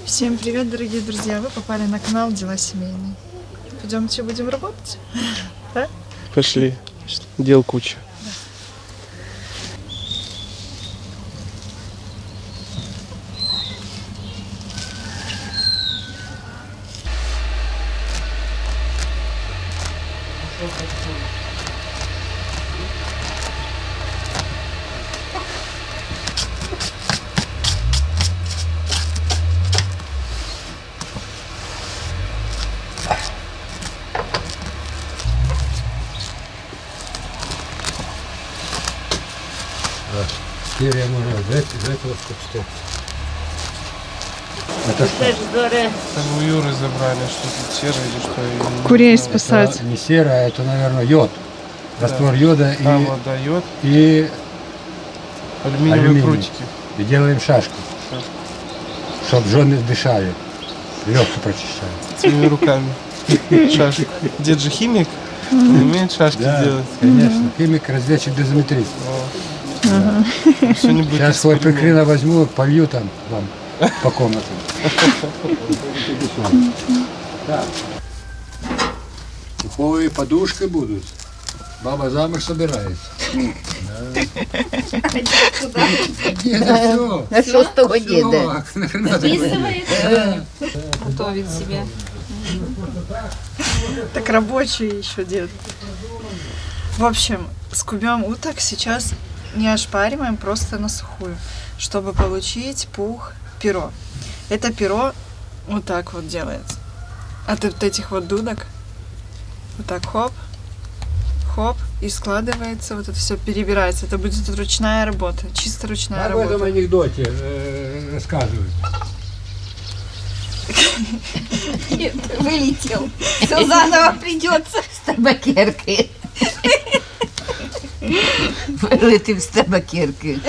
Всем привет, дорогие друзья! Вы попали на канал Дела Семейные. Пойдемте будем работать? Да? Пошли. Дел куча. Серия можно из этого скопить. Это что? Там у Юры забрали, что тут серое или что. Курей спасать. Это не серая, это, наверное, йод. Раствор йода Там вода, йод, и алюминиевые алюминий. прутики. И делаем шашку, чтобы жены дышали. Легко прочищаем. Своими руками. Шашку. Дед же химик, он умеет шашки делать. Конечно. Химик, разведчик, дозиметрист. Сейчас свой прикрина возьму, полью там вам по комнате. Так. Пуховые подушки будут. Баба замуж собирается. Деда все. На шестого деда. Готовит себе. Так рабочий еще дед. В общем, скубем уток сейчас не ошпариваем, просто на сухую, чтобы получить пух перо. Это перо вот так вот делается. От вот этих вот дудок. Вот так хоп, хоп, и складывается, вот это все перебирается. Это будет ручная работа, чисто ручная Об этом работа. анекдоте рассказывают. Нет, вылетел. Все заново придется. З табакерки. Вилетів з табакерки.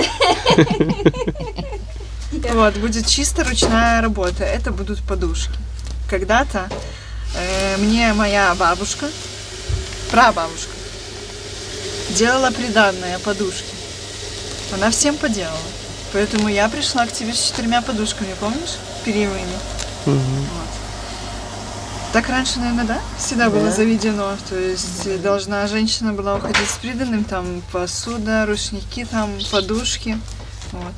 Вот, будет чисто ручная работа. Это будут подушки. Когда-то мне моя бабушка, прабабушка, делала приданные подушки. Она всем поделала. Поэтому я пришла к тебе с 4 подушками, помнишь? Перьевыми. Вот. Так раньше, наверное, да? Всегда было заведено. То есть должна женщина была уходить с приданным, там посуда, рушники, там подушки. Вот.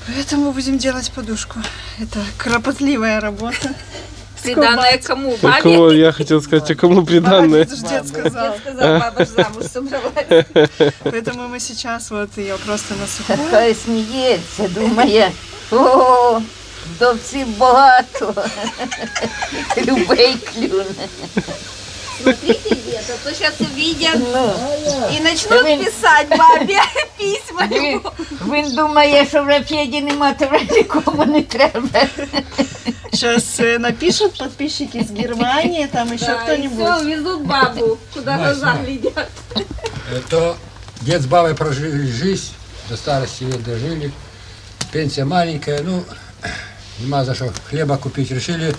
Поэтому будем делать подушку. Это кропотливая работа. Приданное кому? А кого, Бабе? я хотел сказать, а кому приданное? Это же дед сказал. Сказал, баба ж замуж собралась. Поэтому мы сейчас вот ее просто на сухую. Хай сміється, думає, о, вдовців багато. Любий клюне. Смотрите, дед, а то сейчас увидят Ну, и начнут Вы- писать бабе письма. він думає, що в Феді нема, то вже нікому не треба. Сейчас напишут подписчики из Германии, там еще Да, и кто-нибудь. все, везут бабу, куда глаза глядят. То дед с бабой прожили жизнь, до старости лет дожили. Пенсия маленькая, ну, нема за что хлеба купить. Решили,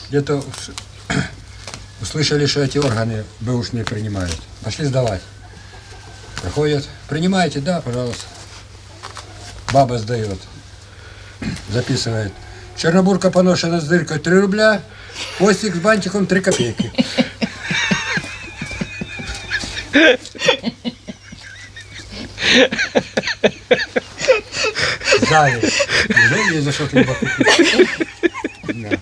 где-то услышали, что эти органы бэушные принимают. Пошли сдавать. Приходят, принимаете? Да, пожалуйста. Баба сдает. Записывает. Чернобурка поношена с дыркой 3 рубля, хвостик с бантиком 3 копейки. Сдали. Уже ей за что хлеба купить. Да.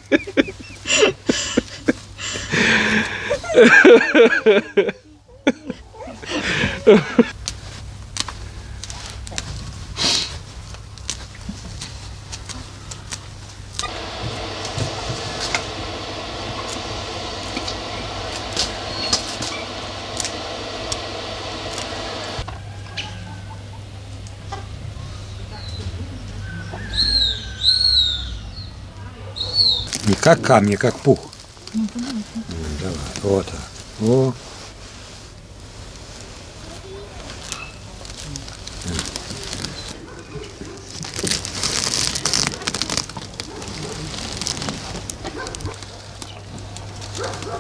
Не как камни, как пух. Давай, вот так. О.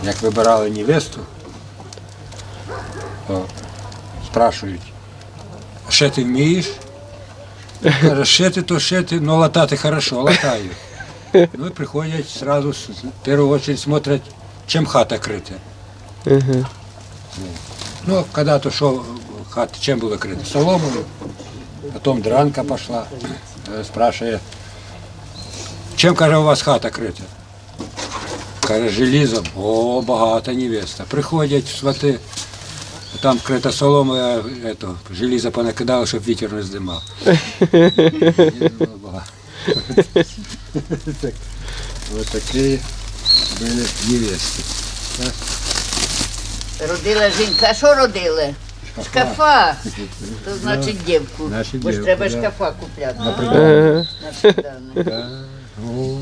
як вибирали невесту, то спрашують, ще ти вмієш? Каже, шити, то шити, но латати хорошо, латаю. Ну і приходять сразу, в першу чергу смотрять, чим хата крита. Ну, когда-то що хата чим була крита? Соломою. Потім дранка пішла, спрашує, чим, каже, у вас хата крита? Каже, желізом. О, багата невеста. Приходять свати, там крита солома, желізо понакидали, щоб вітер не здимав. Ось такі були невести. Родила жінка. А що родили? Шкафа. То значить дівку. Значить, Бо ж дівку, треба да. шкафа купляти. На придане. О.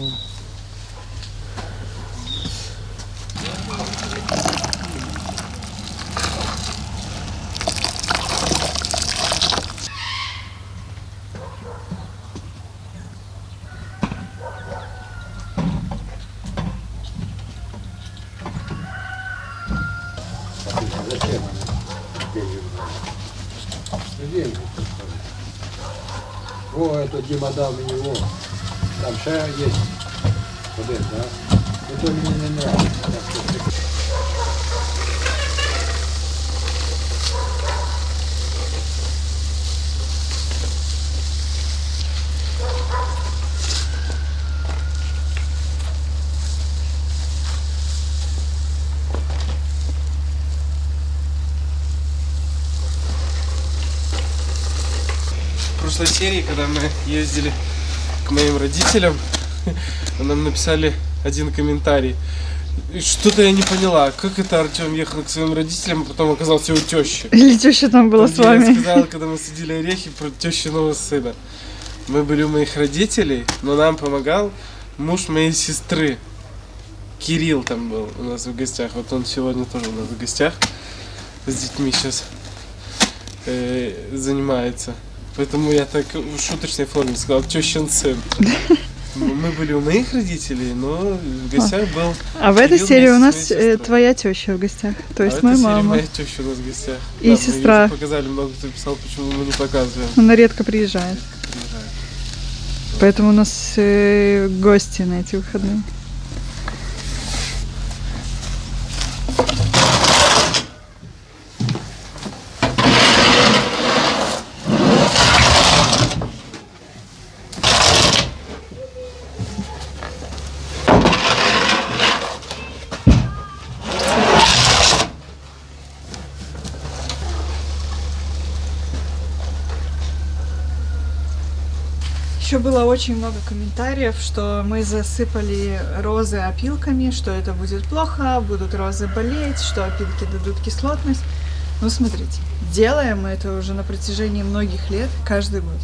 О, это Дима дал мне его. Там ще есть один, да? Это мне не нравится. В прошлой серии, когда мы ездили к моим родителям, нам написали один комментарий. И что-то я не поняла, как это Артем ехал к своим родителям, а потом оказался у тещи. Или теща там была Там, с где я вами. сказала, когда мы садили орехи, про тещиного сына. Мы были у моих родителей, но нам помогал муж моей сестры. Кирилл там был у нас в гостях. Вот он сегодня тоже у нас в гостях. С детьми сейчас занимается. Поэтому я так в шуточной форме сказал, тещин сын. Мы были у моих родителей, но в гостях был. А в этой Кирилл серии у вместе нас с моей сестрой. твоя теща в гостях. То есть а в моя этой серии мама. моя теща у нас в гостях. И Да, мы сестра. её уже показали, много кто писал, почему мы не показываем. Она редко приезжает. Приезжает. Поэтому у нас гости на эти выходные. Еще было очень много комментариев, что мы засыпали розы опилками, что это будет плохо, будут розы болеть, что опилки дадут кислотность. Ну, смотрите, делаем мы это уже на протяжении многих лет, каждый год.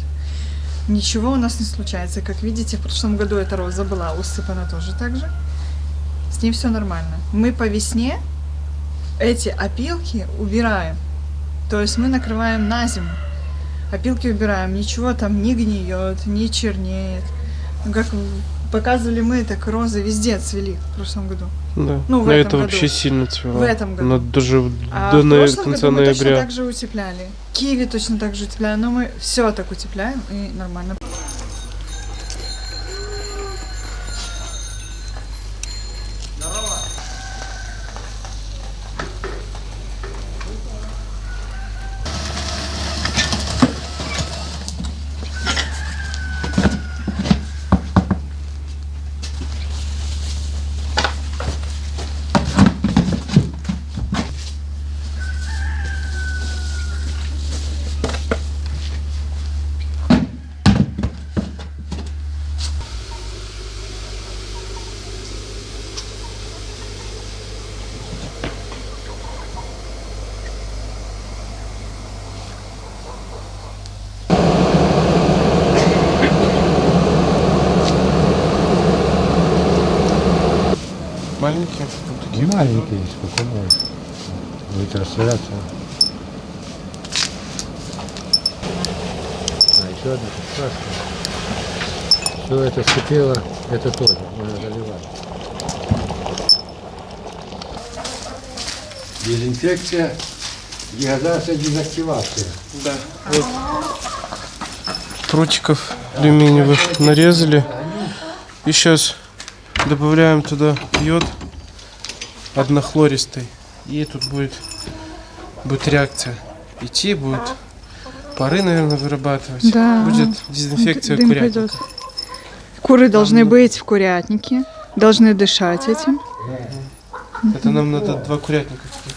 Ничего у нас не случается. Как видите, в прошлом году эта роза была усыпана тоже так же. С ней все нормально. Мы по весне эти опилки убираем. То есть мы накрываем на зиму. Опилки убираем, ничего там не гниет, не чернеет. Ну, как показывали мы, так розы везде цвели в прошлом году. Да. Ну, в Но этом это году. вообще сильно цвело. В этом году. Но даже А до в прошлом конца году мы точно ноября. так же утепляли. Киви точно так же утепляли, но мы все так утепляем и нормально. Маленькие. Вот такие. Маленькие, сколько может. Будет расширяться. А, еще одна краска. Все это вскипело, это тоже можно заливать. Дезинфекция, дегазация, дезактивация. Да. Вот. Прутиков алюминиевых нарезали. И сейчас добавляем туда йод однохлористый. И тут будет реакция идти, будет пары, наверное, вырабатывать. Да. Будет дезинфекция Дым курятника. пойдет. Куры должны быть в курятнике, должны дышать этим. Это нам надо 2 курятника купить.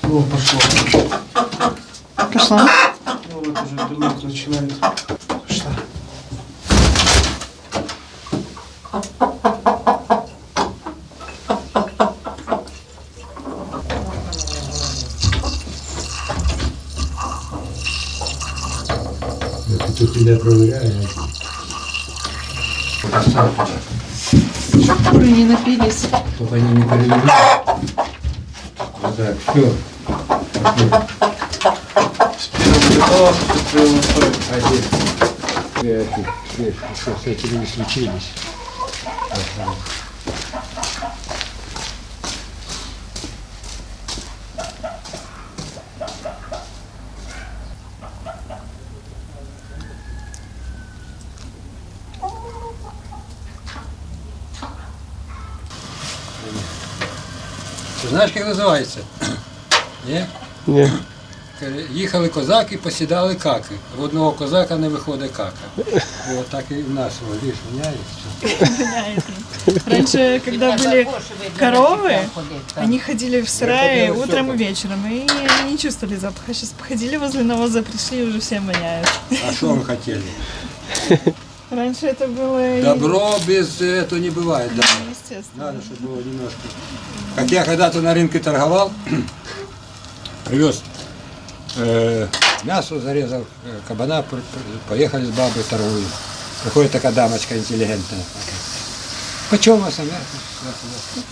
О, пошло. Пошла? Ну вот уже дымок начинает. Пошла. Тут тебя проверяют. Куры не напились. Чтобы они не перевернули. Вот так, все. С первым металлом, с первым вторым. Что с этими не случились. Ти знаєш, як називається? Ні? Не. Їхали козаки, посідали каки. В одного козака не виходить кака. От так і в нас, видиш, міняється. Раньше, когда были коровы, они ходили в сарае утром и вечером, и они не чувствовали запаха. Сейчас походили возле навоза, пришли, и уже всем воняют. А що ви хотіли? Раньше это было... Добро без этого не бывает. Да. Естественно. Надо, чтобы было немножко. Как я когда-то на рынке торговал, привез мясо, зарезал кабана, поехали с бабой торгую. Приходит такая дамочка интеллигентная. Почем у вас мясо?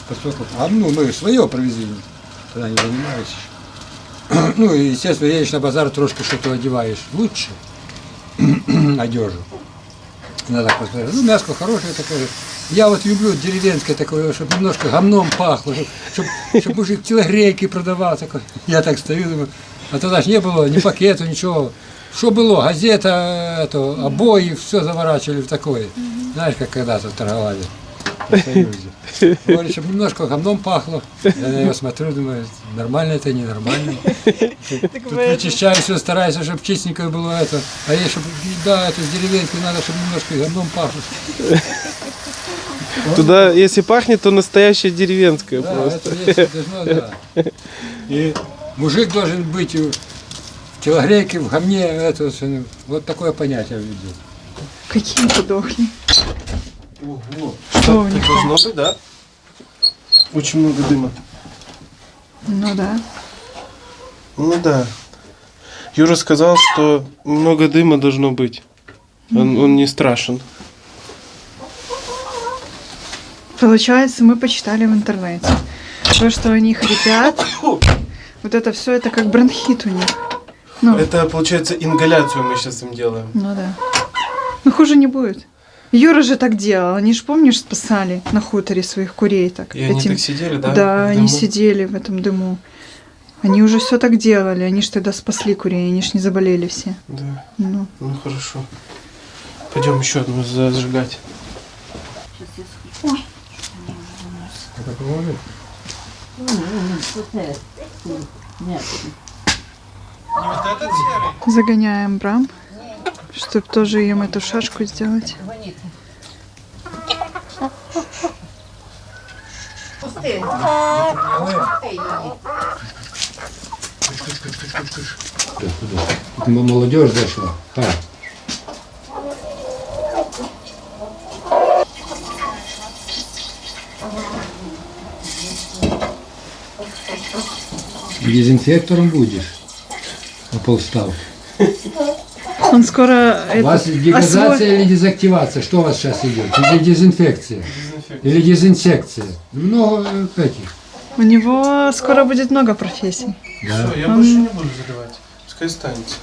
Поскольку, ну, мы свое привезли, тогда не занимались. Ну, и, естественно, едешь на базар, трошки что-то одеваешь лучше одежу. Надо посмотреть. Ну, мяско хорошее такое. Я вот люблю деревенское такое, чтобы немножко гамном пахло, чтобы мужик телогрейки продавал. Такой. Я так стою, думаю, а тогда ж не было ни пакета, ничего. Что было? Газета, обои, все заворачивали в такое. Знаешь, как когда-то торговали в Союзе. Говорит, чтобы немножко гамном пахло. Я на него смотрю, думаю, нормально это, ненормально. Тут причищаю все, стараюсь, чтобы чистенькое было это. А ей, чтобы, да, это с деревенской надо, чтобы немножко и гамном пахло. Туда, если пахнет, то настоящее деревенское Да, просто. это должно, да. И мужик должен быть в телогрейке, в гамне, это, вот такое понятие видел. Какие подохли. Ого. Что у них Так там? должно быть, да? Очень много дыма. Ну да. Ну да. Юра сказал, что много дыма должно быть. Он не страшен. Получается, мы почитали в интернете. То, что они хрипят, вот это все, это как бронхит у них. Ну, Это, получается, ингаляцию мы сейчас им делаем. ну да. Ну хуже не будет. Юра же так делал. Они же, помнишь, спасали на хуторе своих курей так. И они так сидели, да? Да, в они дыму? сидели в этом дыму. Они уже все так делали. Они ж тогда спасли курей, они ж не заболели все. Да, Ну. ну хорошо. Пойдем еще одну зажигать. Загоняем брам, чтобы тоже им эту шашку сделать. Молодежь зашла. Дезинфектором будешь на полставки. Он скоро... У вас дегазация или дезактивация? Что у вас сейчас идет? Или дезинфекция? Или дезинсекция? Много этих. У него скоро будет много профессий. Да. Все, я больше не буду заливать. Пускай останется.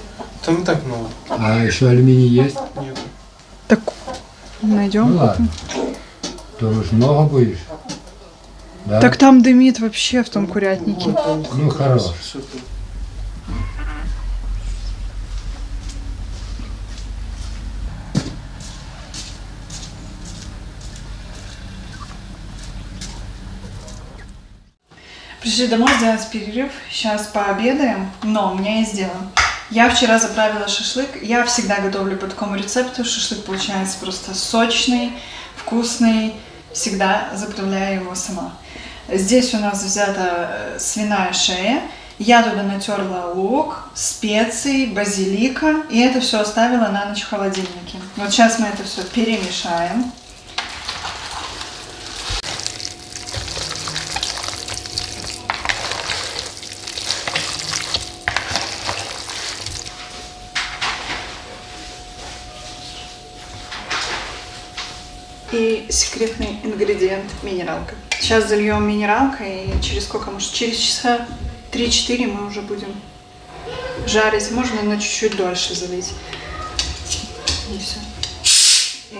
Там и так много. А еще алюминий есть? Нет. Так Найдем. Ну ладно. Думаешь, много будешь? Да? Так там дымит вообще в том курятнике. Ну, хорош. Пришли домой сделать перерыв. Сейчас пообедаем, но у меня есть дело. Я вчера заправила шашлык. Я всегда готовлю по такому рецепту. Шашлык получается просто сочный, вкусный. Всегда заправляю его сама. Здесь у нас взята свиная шея. Я туда натерла лук, специи, базилика. И это все оставила на ночь в холодильнике. Вот сейчас мы это все перемешаем. И секретный ингредиент – минералка. Сейчас зальем минералкой, и через сколько, может, через часа 3-4 мы уже будем жарить. Можно на чуть-чуть дольше залить. И все.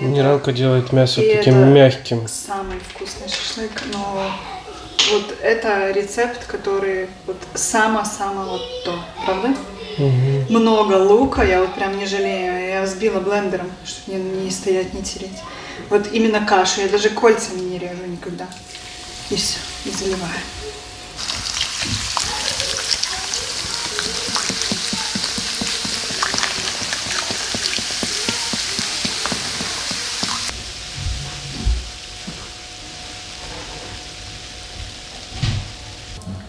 Минералка делает мясо и таким это мягким. Самый вкусный шашлык, но вот это рецепт, который вот само-само вот то, правда? Угу. Много лука, я вот прям не жалею. Я взбила блендером, чтобы не стоять, не тереть. Вот именно кашу, я даже кольцами не режу никогда. И все, и заливаю.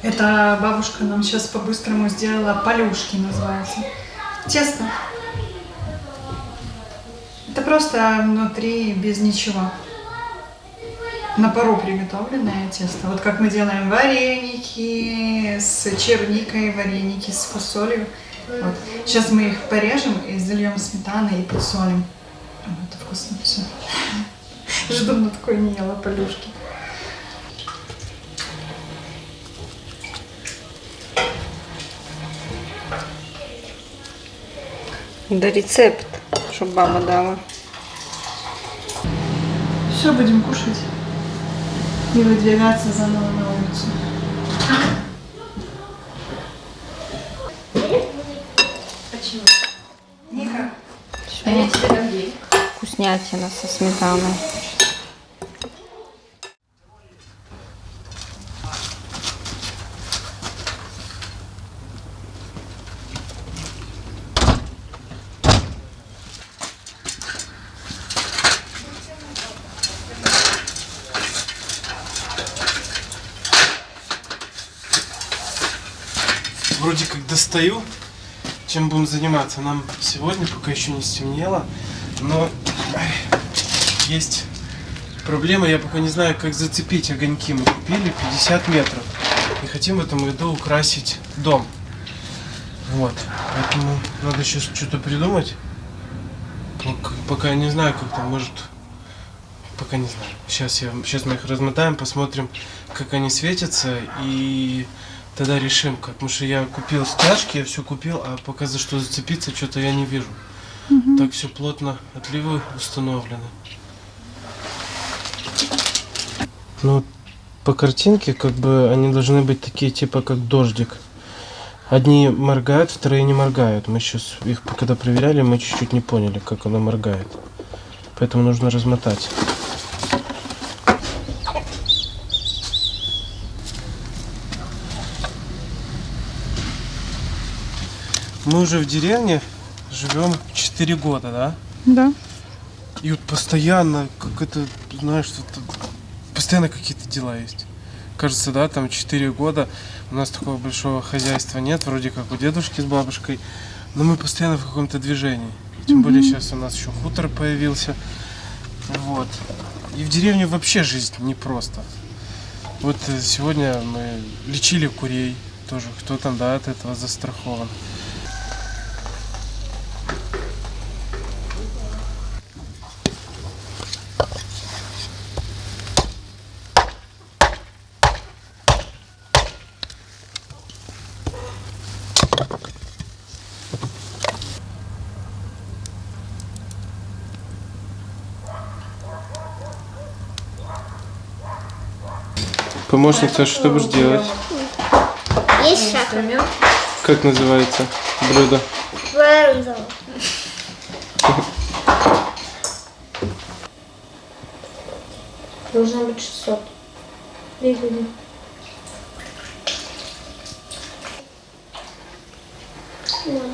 Это бабушка нам сейчас по-быстрому сделала полюшки, называется. Тесто. Это просто внутри без ничего. На пару приготовленное тесто. Вот как мы делаем вареники с черникой, вареники с фасолью. Вот. Сейчас мы их порежем и зальем сметаной и подсолим. Это вкусно все. Давно такое не ела полюшки. Да рецепт, чтобы мама дала. Все, будем кушать. И выдвигаться заново на улицу. Почему? Ника, а я тебе дам ей. Вкуснятина со сметаной. Вроде как достаю, чем будем заниматься. Нам сегодня пока еще не стемнело, но есть проблема, я пока не знаю, как зацепить огоньки. Мы купили 50 метров и хотим в этом году украсить дом. Вот, поэтому надо сейчас что-то придумать. Ну, пока я не знаю, как там, может, пока не знаю. Сейчас мы их размотаем, посмотрим, как они светятся, и тогда решим, как. Потому что я купил стяжки, я все купил, а пока за что зацепиться, что-то я не вижу. Так все плотно, отливы установлены. Ну, по картинке, как бы, они должны быть такие, типа, как дождик. Одни моргают, вторые не моргают. Мы сейчас их, когда проверяли, мы чуть-чуть не поняли, как оно моргает. Поэтому нужно размотать. Мы уже в деревне живем 4 года, да? Да. И вот постоянно, как это, знаешь, постоянно какие-то дела есть. Кажется, да, там 4 года, у нас такого большого хозяйства нет, вроде как у дедушки с бабушкой, но мы постоянно в каком-то движении. Тем более сейчас у нас еще хутор появился. Вот. И в деревне вообще жизнь непросто. Вот сегодня мы лечили курей тоже, кто там, да, от этого застрахован. Помощница, что будешь делать? Есть сахар. Как называется блюдо? Варензово. Должно быть 600. Видели?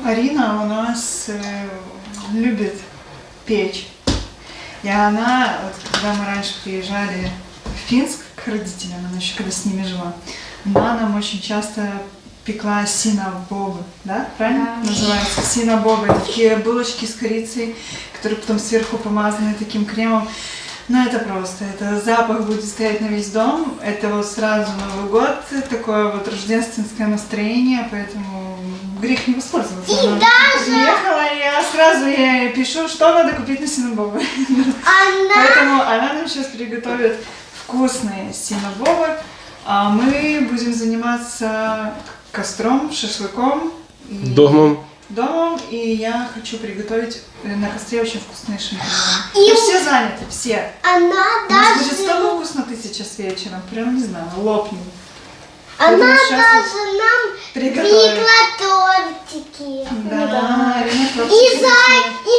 Арина у нас любит печь. И она, вот когда мы раньше приезжали в Пинск к родителям, она еще когда с ними жила, она нам очень часто пекла синабобы, да? Правильно называется? Синабобы. Это такие булочки с корицей, которые потом сверху помазаны таким кремом. Ну это просто, это запах будет стоять на весь дом, это вот сразу Новый год, такое вот рождественское настроение, поэтому грех не воспользоваться. И даже... Приехала, я сразу ей пишу, что надо купить на синабобы. Поэтому она нам сейчас приготовит вкусные синабобы, а мы будем заниматься костром, шашлыком. Домом. И я хочу приготовить на костре очень вкусные шампиньоны. И все заняты, все. Она У нас будет столько вкусноты сейчас вечером, прям не знаю, лопнем. Она Поэтому сейчас даже нам приготовим. пекла тортики. Да, И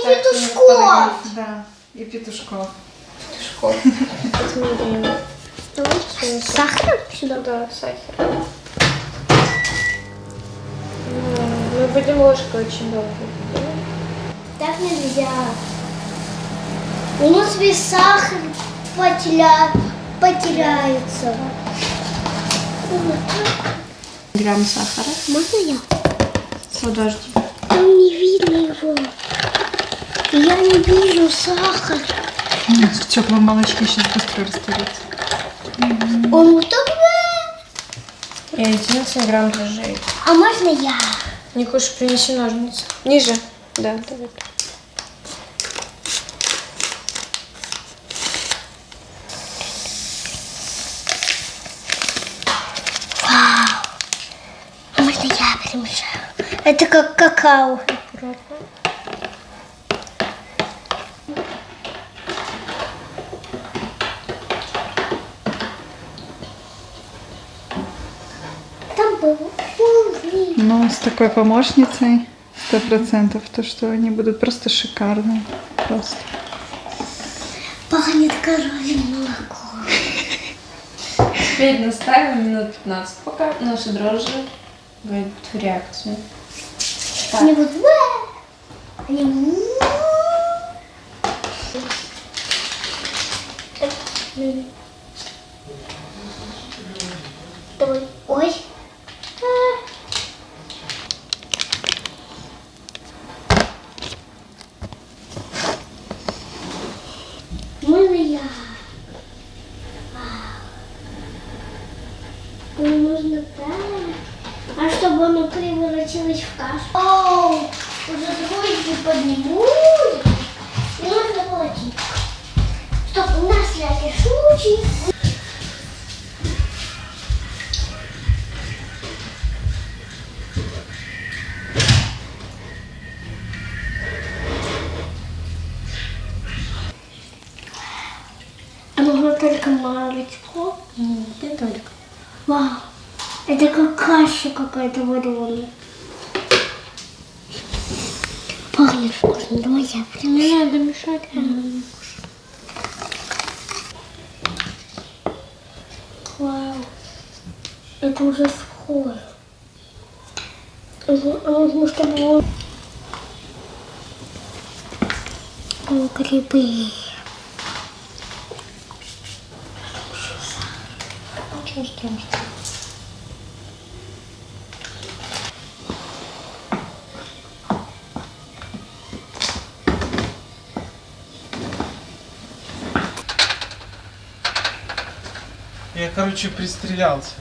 петушков. Да, и петушков. Сахар сюда? Да, сахар. Мы будем ложкой очень долго. Так нельзя. У нас весь сахар потеряется. Грамм сахара. Можно я? Подожди. Там не видно его. Я не вижу сахар. В теплом молочке сейчас быстро растворится. Он вот такой. И 11 грамм дрожжей. А можно я? Не хочешь, принеси ножницы. Ниже. Да, давай. А можно я перемешаю? Это как какао. Там был полный. Ну, с такой помощницей 100%, то что они будут просто шикарные. Просто. Пахнет коровьим молоком. Теперь наставим минут 15, пока наши дрожжи войдут в реакцию. Они будут... Они... Давай. Ой. Можно я? Мне нужно так. А чтобы оно превратилось в кашу. Оу, уже двойки подниму. И нужно полотенце. Чтоб на всякий случай. А нужно только малечко. Не только. Вау, это как каша какая-то вареная. Пахнет вкусно. Давай я прям. Не надо мешать. Вау, это уже сухое. А нужно, чтобы... Грибы. Ничего страшного. Я, короче, пристрелялся.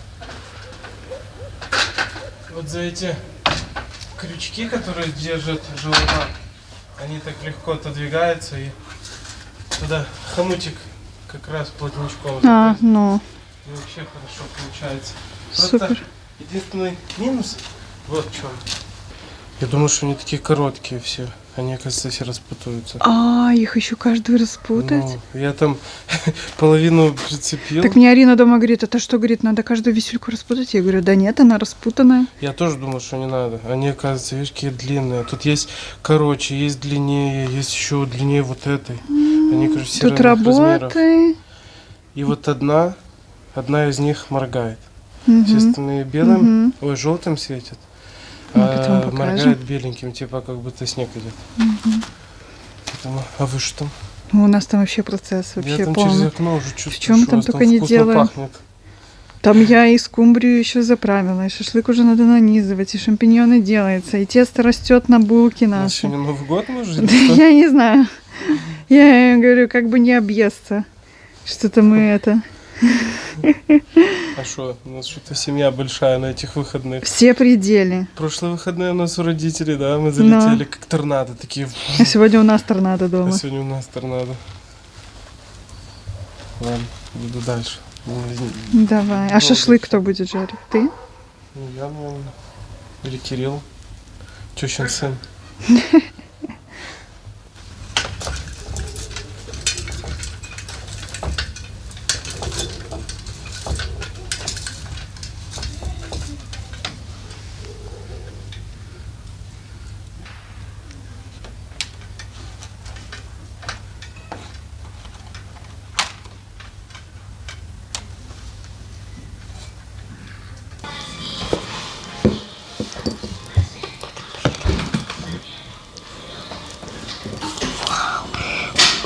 Вот за эти крючки, которые держат желоба, они так легко отодвигаются, и туда хомутик как раз плотничком. Ну. И вообще хорошо получается. Супер. Просто единственный минус вот в чем. Я думаю, что они такие короткие все. Они, оказывается, все распутываются. А, их еще каждую распутать? Ну, я там половину прицепил. Так мне Арина дома говорит, это что, говорит, надо каждую висюльку распутать? Я говорю, да нет, она распутанная. Я тоже думал, что не надо. Они, оказывается, видишь, какие длинные. Тут есть короче, есть длиннее, есть еще длиннее вот этой. Они, короче, все Тут разных размеров. работай. И вот одна из них моргает. Мгм. Все остальные белым, Мгм. ой, желтым светят. Ну-ка, вам А покажем. моргает беленьким, типа как будто снег идет. Поэтому, а вы что там? У нас там вообще процесс, Я вообще там через полный. окно уже чувствую, чем мы что у там вас только не вкусно делаем. пахнет. Там я и скумбрию еще заправила, и шашлык уже надо нанизывать, и шампиньоны делается, и тесто растет на булки У нас наши. сегодня Новый год, может? Да я не знаю. Я говорю, как бы не объесться. Что-то мы это... А что, у нас что-то семья большая на этих выходных. Все пределы. Прошлые выходные у нас у родителей, да, мы залетели как торнадо, такие. А сегодня у нас торнадо А дома. сегодня у нас торнадо. Ладно, буду дальше. Давай. А шашлык кто будет жарить? Ты? Ну, я, наверное. Или Кирилл. Тещин сын.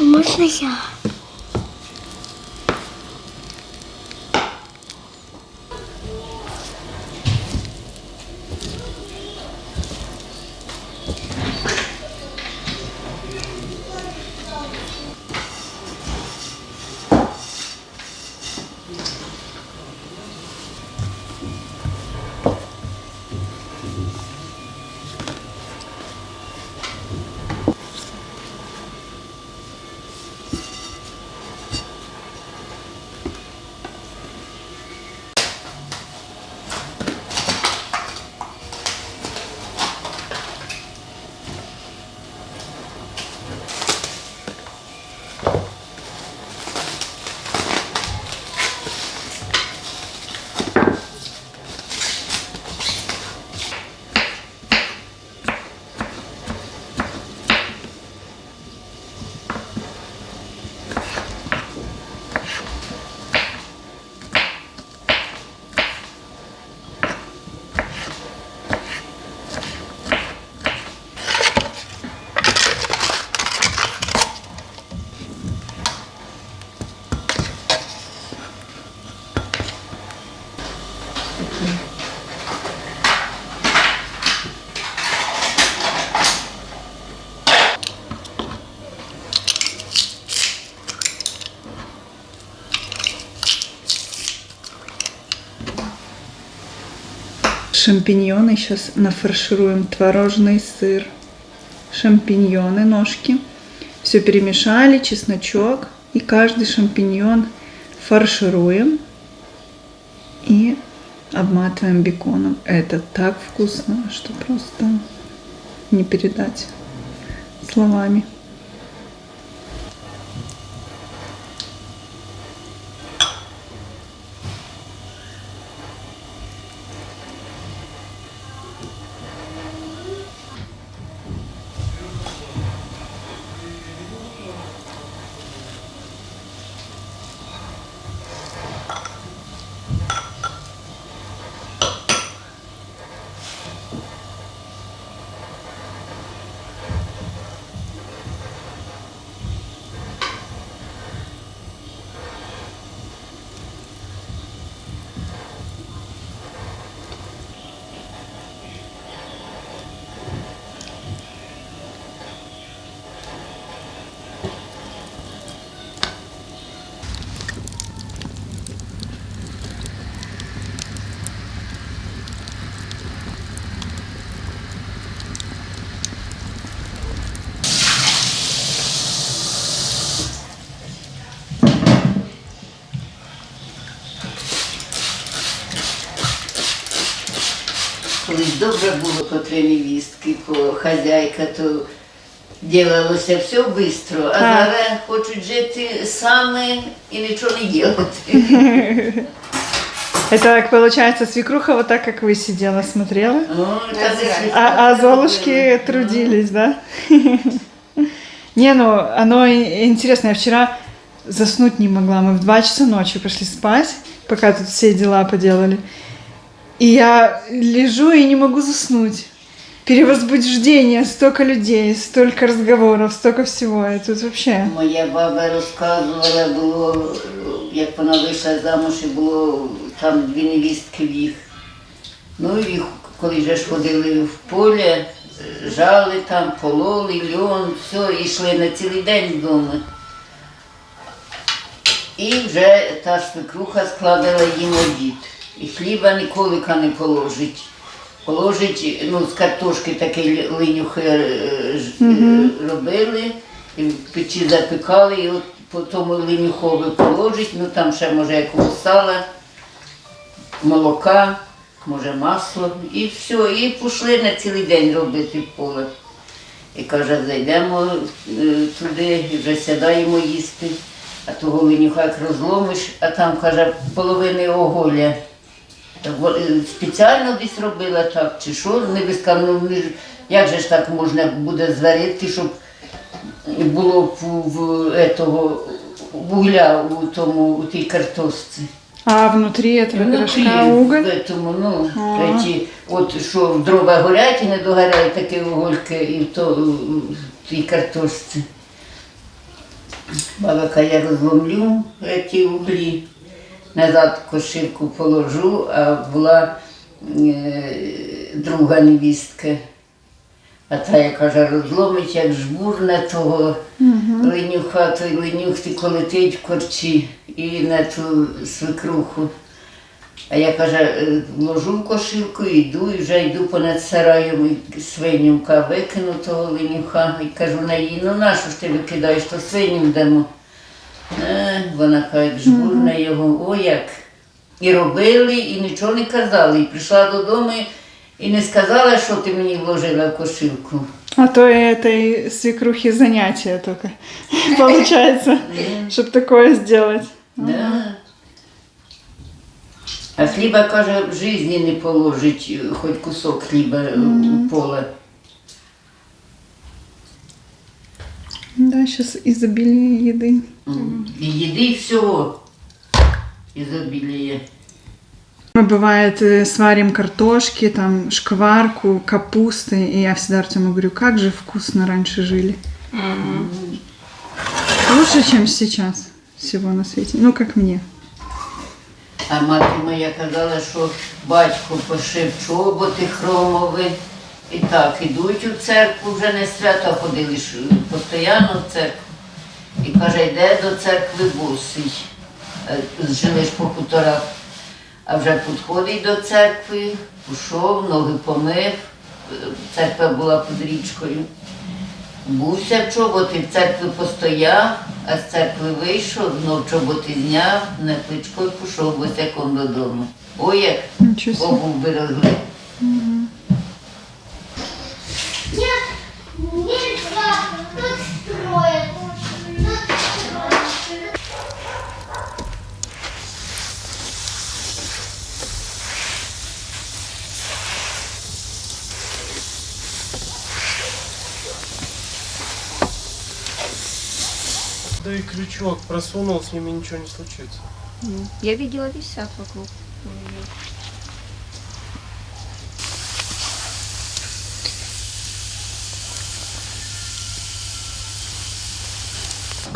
Можно я? Шампиньоны сейчас нафаршируем. Творожный сыр, шампиньоны, ножки. Все перемешали, чесночок. И каждый шампиньон фаршируем. И обматываем беконом. Это так вкусно, что просто не передать словами. добре було по 3 невістки, по хазяйка, то ділалося все швидко, а зараз хочуть жити самі і нічого не робити. Это, получается, свекруха вот так, как вы сидела, смотрела? Ну, та А Золушки трудились, да? Не, ну, оно интересно. Я вчера заснуть не могла. Мы в 2 часа ночи пошли спать, пока тут все дела поделали. И я лежу и не могу заснуть. Перевозбуждение, столько людей, столько разговоров, столько всего. И тут вообще... Моя баба розказувала, було, як вона вийшла замуж, і було там 2 невістки в їх. Ну і коли вже ж ходили в поле, жали там, пололи, льон, все, і йшли на цілий день вдома. І вже та свекруха складала їм обід. І хліба ніколи не положить. Положить, ну, з картошки такі линюхи робили, і в печі запікали, і от по тому линюхові положить, ну там ще може якогось сала, молока, може масло, і все, і пішли на цілий день робити в поле. І каже, зайдемо туди, і вже сідаємо їсти, а того линюха як розломиш, а там, каже, половини оголя. Спеціально десь робила так, чи що, невістка, ну як же ж так можна буде зварити, щоб було вугля у тій картошці. А внутри этого пирожка уголь? В этому, ну, от що дрова горять і не догоряють такі угольки і в тій картошці. Баба каже, я розломлю ці углі. Назад кошівку положу, а була друга невістка. А та, я каже, розломить, як жбурне того линюха, той линюх тільки летить в корчі і на ту свекруху. А я, каже, ложу в кошівку, йду, і вже йду понад сараєм, і свиням викину того линюха. І кажу на її, ну нащо ж ти викидаєш, то свиням дамо. Вона каже, як жбурне його, о як. І робили, і нічого не казали. І прийшла додому і не сказала, що ти мені вложила в кошівку. А то этой свекрухи занятие только получается, чтобы такое сделать. Да. А хліба, каже, в житті не положить, хоч кусок хліба в поле. Да, сейчас изобилие еды. І їди, і всього ізобіліє. Мы, бывает, сварим картошки, там, шкварку, капусты, и я всегда Артему говорю, как же вкусно раньше жили. Лучше, чем сейчас всего на свете. Ну, как мне. А мати моя казала, що батько пошив чоботи хромові. І так, ідуть у церкву, вже не свято, ходили ж постійно в церкву. І каже, йде до церкви босий. Жили ж по хуторах. А вже підходить до церкви, пішов, ноги помив. Церква була під річкою. Бувся в чоботи, в церкві постояв, а з церкви вийшов, знов чоботи зняв, на плечко і пішов босяком додому. Ой, як обув берегли. Нельзя, тут строят. Да и крючок просунул, с ними ничего не случится. Я видела, висят вокруг.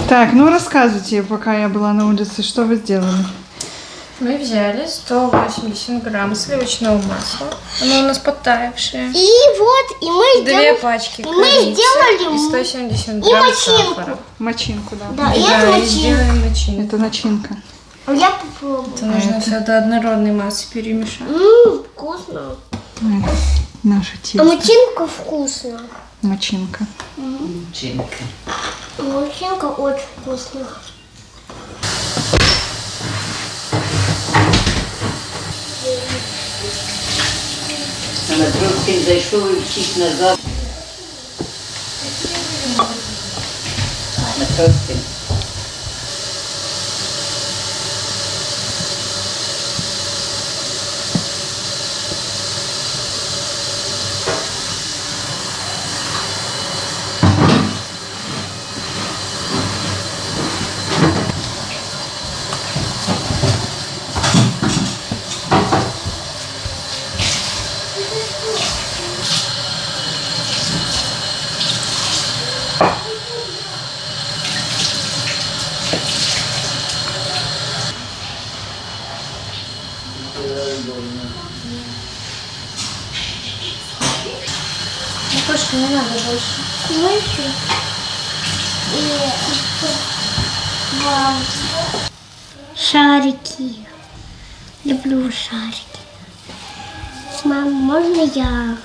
Так, ну рассказывайте, пока я была на улице, что вы сделали? Мы взяли 180 грамм сливочного масла. Оно у нас подтаявшее. И вот, и мы 2 пачки и мы корицы сделали и 170 и грамм начинку. сахара. Мочинку, да. Да, и Да, это и начинка. сделаем начинку. Это начинка. Я попробую. Это нужно все до однородной массы перемешать. Вкусно. Это наше А тесто. мочинка вкусно. Мочинка. Чинки. Мочинка очень вкусная. Матроскін зайшов і втік назад. Матроскін. Кошка, не надо больше. Мыши. И вау. Шарики. Люблю шарики. Мам, можно я?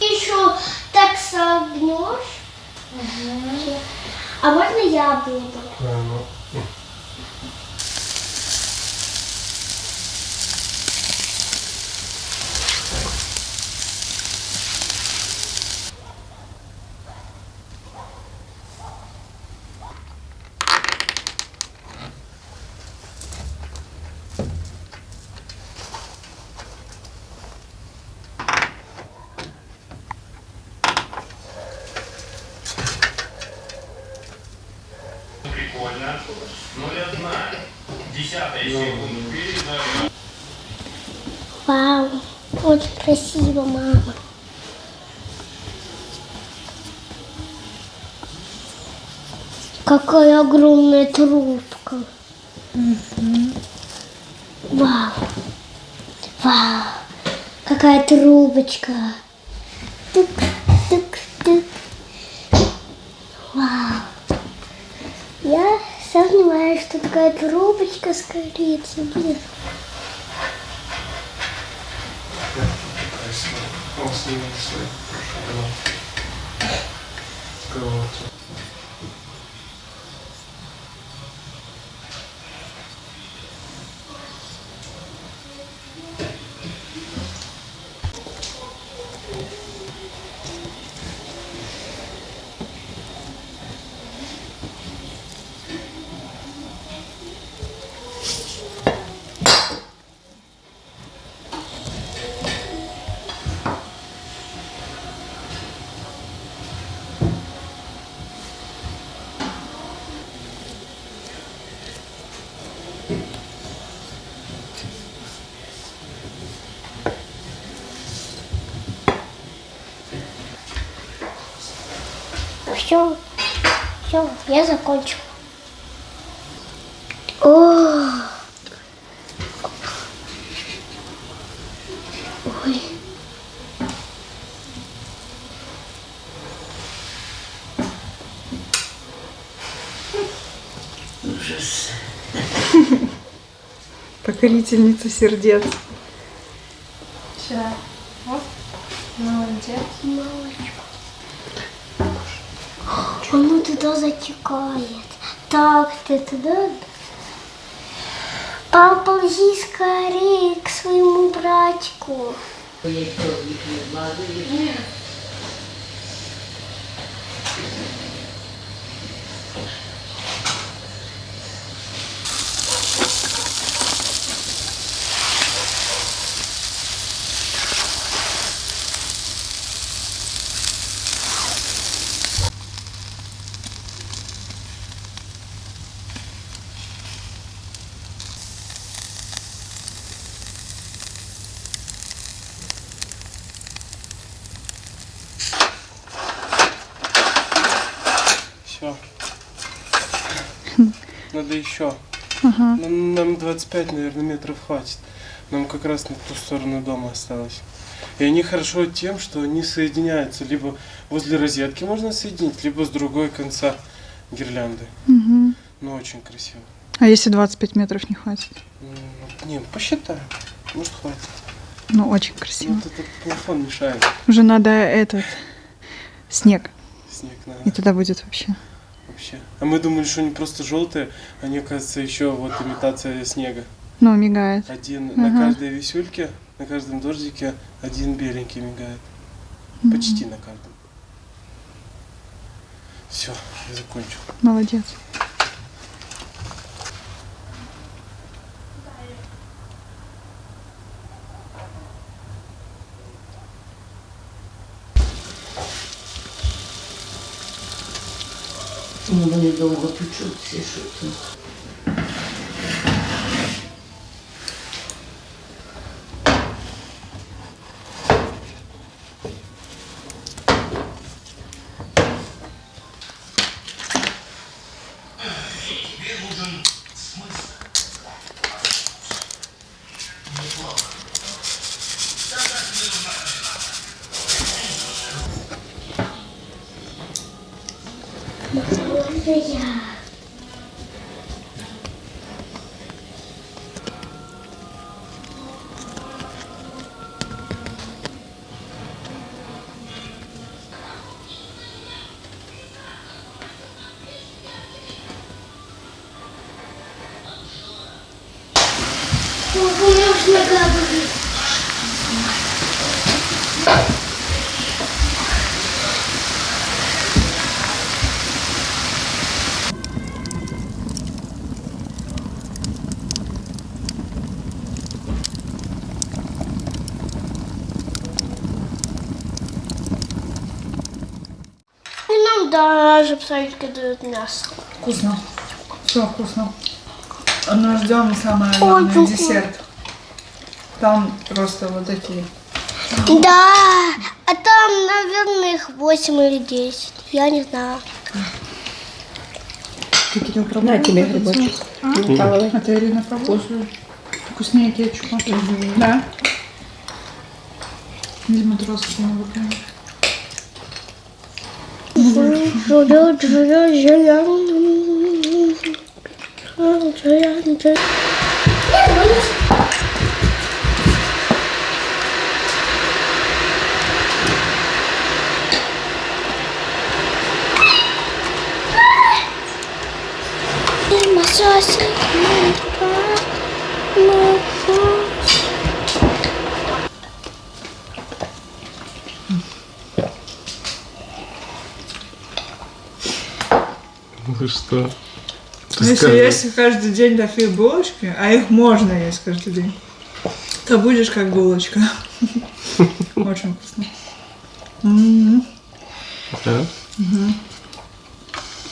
Еще так согнешь. А можно я буду? Прикольно. Ну, я знаю. 10-я секунда впереди. Вау, очень красиво, мама. Какая огромная трубка. Вау. Вау. Какая трубочка. Тык-тык-тык. Вау. Я сомневаюсь, что такая трубочка с корицей будет. Все, я закончил. О! Ой. Ужас. Покорительница сердец. Все. Вот. Молодец. Мамочка. Оно туда затекает. Так, ты туда. Поползи скорее к своему братику. Все. Надо еще. Нам 25, наверное, метров хватит. Нам как раз на ту сторону дома осталось. И они хорошо тем, что они соединяются. Либо возле розетки можно соединить, либо с другой конца гирлянды. Ну, очень красиво. А если 25 метров не хватит? Не, посчитаем. Может, хватит. Ну, очень красиво. Вот этот плафон мешает. Уже надо этот снег. Снег надо. И тогда будет вообще. Вообще. А мы думали, что они просто желтые, они, оказывается, еще вот имитация снега. Ну, мигает. Один Ага. на каждой висюльке, на каждом дождике один беленький мигает. Почти на каждом. Все, я закончил. Молодец. Ну, вони довго печуться, що то. У меня уж нога болит. И нам даже псовички дают мясо. Вкусно. Все вкусно. Но ждем самое главное Очень десерт. Там просто вот такие. Да, а там, наверное, их 8 или 10. Я не знаю. Ты, Кирилл, пробовал? На тебе грибочек. А ты, Ирина, пробовала? Вкуснее кетчупа. Да? Видимо, троску не выпьем. Ну что? Если есть каждый день такие булочки, а их можно есть каждый день, то будешь как булочка. Очень вкусно. Да?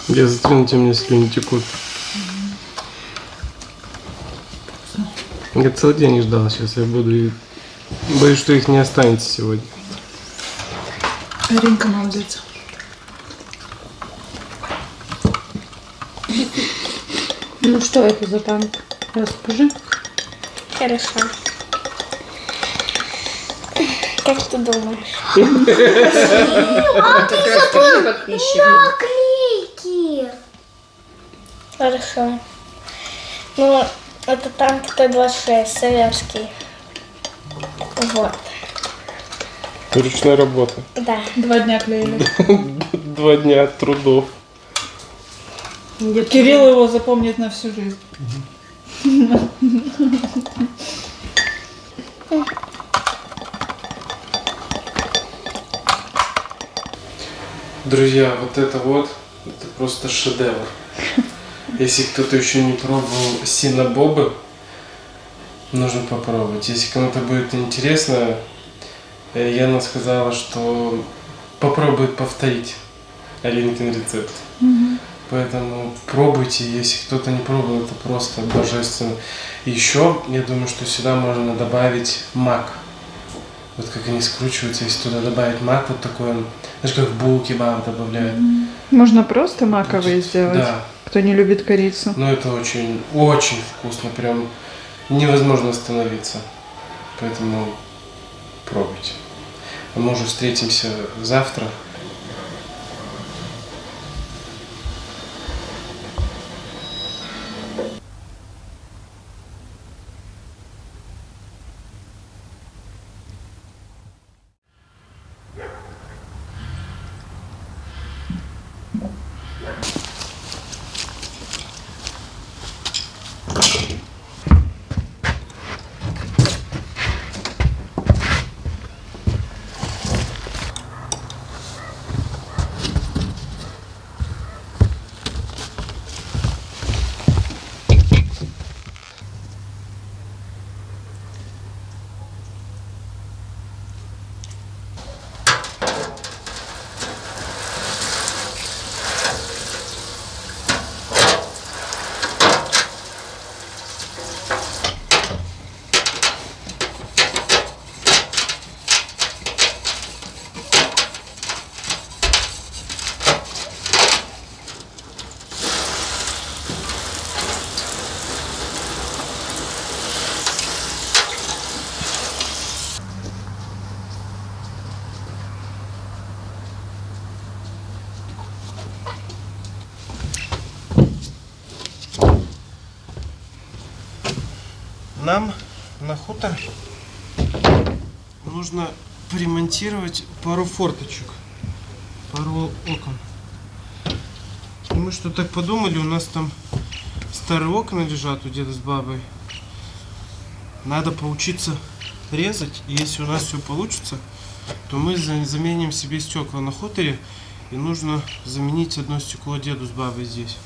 Я затяну, у меня слюни текут. Я целый день ждал, сейчас я буду и боюсь, что их не останется сегодня. Аринка молодец. Ну что это за танк? Расскажи. Хорошо. Как ты думаешь? Наклейки. Хорошо. Ну, это танк Т-26, советский. Вот. Ручная работа. Да. 2 дня клеили. 2 дня трудов. Кирилл его запомнит на всю жизнь. Друзья, вот это просто шедевр. Если кто-то еще не пробовал синабобы, нужно попробовать. Если кому-то будет интересно, Яна сказала, что попробует повторить Алинкин рецепт. Поэтому пробуйте, если кто-то не пробовал, это просто божественно. И еще, я думаю, что сюда можно добавить мак. Вот как они скручиваются, если туда добавить мак, вот такой он, знаешь, как в булки кебаб добавляют. Можно просто маковые сделать, Да. кто не любит корицу. Но это очень, очень вкусно, прям невозможно остановиться. Поэтому пробуйте. А мы уже встретимся завтра. Нам на хутор нужно поремонтировать пару форточек, пару окон. И мы что так подумали, у нас там старые окна лежат у деда с бабой. Надо поучиться резать, и если у нас все получится, то мы заменим себе стекла на хуторе, и нужно заменить одно стекло деду с бабой здесь.